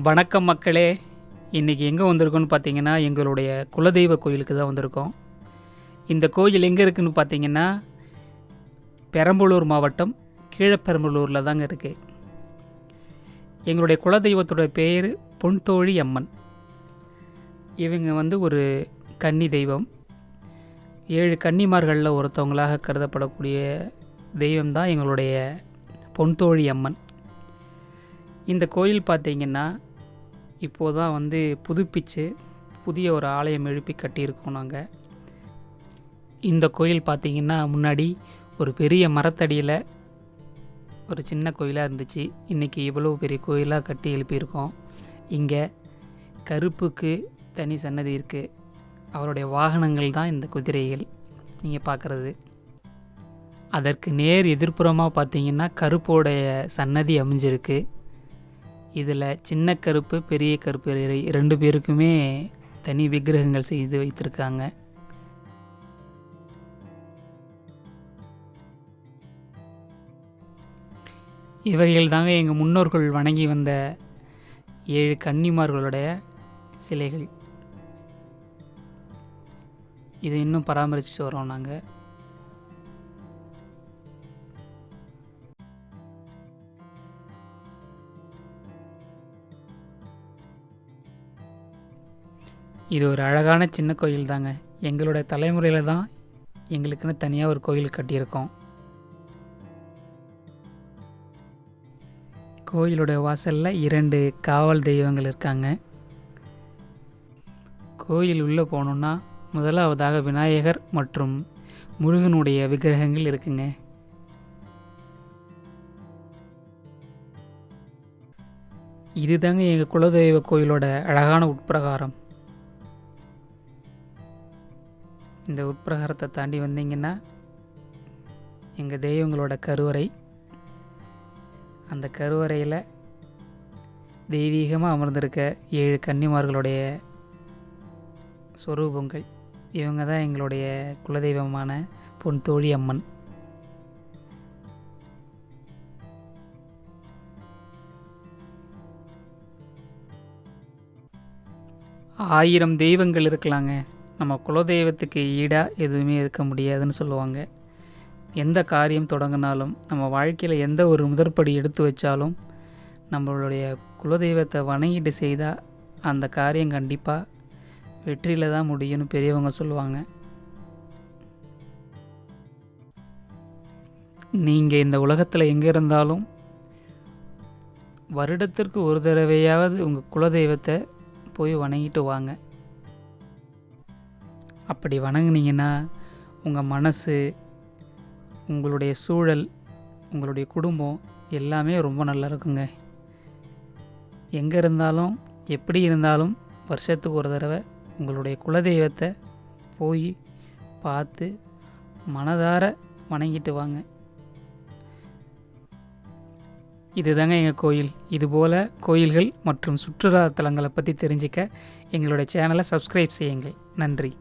வணக்கம் மக்களே. இன்றைக்கி எங்கே வந்திருக்கோன்னு பார்த்தீங்கன்னா, எங்களுடைய குலதெய்வ கோயிலுக்கு தான் வந்திருக்கோம். இந்த கோயில் எங்கே இருக்குதுன்னு பார்த்தீங்கன்னா, பெரம்பலூர் மாவட்டம் கீழப்பெரம்பலூரில் தாங்க இருக்குது. எங்களுடைய குலதெய்வத்தோட பேர் பொன்தோழி அம்மன். இவங்க ஒரு கன்னி தெய்வம். 7 கன்னிமார்களில் ஒருத்தவங்களாக கருதப்படக்கூடிய தெய்வம் தான் எங்களுடைய பொன்தோழி அம்மன். இந்த கோயில் பார்த்திங்கன்னா இப்போது தான் புதுப்பிச்சு புதிய ஒரு ஆலயம் எழுப்பி கட்டியிருக்கோம் நாங்கள். இந்த கோயில் பார்த்திங்கன்னா முன்னாடி ஒரு பெரிய மரத்தடியில் ஒரு சின்ன கோயிலாக இருந்துச்சு. இன்றைக்கி இவ்வளோ பெரிய கோயிலாக கட்டி எழுப்பியிருக்கோம். இங்கே கருப்புக்கு தனி சன்னதி இருக்குது. அவருடைய வாகனங்கள் தான் இந்த குதிரைகள் நீங்கள் பார்க்குறது. அதற்கு நேர் எதிர்ப்புறமாக பார்த்திங்கன்னா கருப்போடைய சன்னதி அமைஞ்சிருக்கு. இதில் சின்ன கருப்பு பெரிய கருப்பு 2 பேருக்குமே தனி விக்கிரகங்கள் செய்து வைத்திருக்காங்க. இவைகள் தாங்க எங்கள் முன்னோர்கள் வணங்கி வந்த 7 கன்னிமார்களுடைய சிலைகள். இது இன்னும் பராமரிச்சுட்டு வரோம் நாங்கள். இது ஒரு அழகான சின்ன கோயில் தாங்க. எங்களுடைய தலைமுறையில் தான் எங்களுக்குன்னு தனியாக ஒரு கோயில் கட்டியிருக்கோம். கோயிலுடைய வாசலில் 2 காவல் தெய்வங்கள் இருக்காங்க. கோயில் உள்ளே போனோன்னா முதலாவதாக விநாயகர் மற்றும் முருகனுடைய விக்கிரகங்கள் இருக்குங்க. இதுதாங்க எங்கள் குலதெய்வ கோயிலோட அழகான உட்பிரகாரம். இந்த உட்பிரகாரத்தை தாண்டி வந்தீங்கன்னா எங்கள் தெய்வங்களோட கருவறை. அந்த கருவறையில் தெய்வீகமாக அமர்ந்திருக்க 7 கன்னிமார்களுடைய ஸ்வரூபங்கள். இவங்க தான் எங்களுடைய குலதெய்வமான பொன்தோழி அம்மன். ஆயிரம் தெய்வங்கள் இருக்கலாங்க, நம்ம குலதெய்வத்துக்கு ஈடாக எதுவுமே இருக்க முடியாதுன்னு சொல்லுவாங்க. எந்த காரியம் தொடங்கினாலும், நம்ம வாழ்க்கையில் எந்த ஒரு முதற்படி எடுத்து வச்சாலும் நம்மளுடைய குலதெய்வத்தை வணங்கிட்டு செய்தால் அந்த காரியம் கண்டிப்பாக வெற்றியில் தான் முடியும்னு பெரியவங்க சொல்லுவாங்க. நீங்கள் இந்த உலகத்தில் எங்கே இருந்தாலும் வருடத்திற்கு ஒரு தடவையாவது உங்கள் குலதெய்வத்தை போய் வணங்கிட்டு வாங்க. அப்படி வணங்குனீங்கன்னா உங்கள் மனசு, உங்களுடைய சூழல், உங்களுடைய குடும்பம் எல்லாமே ரொம்ப நல்லா இருக்குங்க. எங்கே இருந்தாலும் எப்படி இருந்தாலும் வருஷத்துக்கு ஒரு தடவை உங்களுடைய குலதெய்வத்தை போய் பார்த்து மனதார வணங்கிட்டு வாங்க. இதுதாங்க எங்கள் கோயில். இதுபோல் கோயில்கள் மற்றும் சுற்றுலா தலங்களை பற்றி தெரிஞ்சிக்க எங்களுடைய சேனலை சப்ஸ்கிரைப் செய்யுங்கள். நன்றி.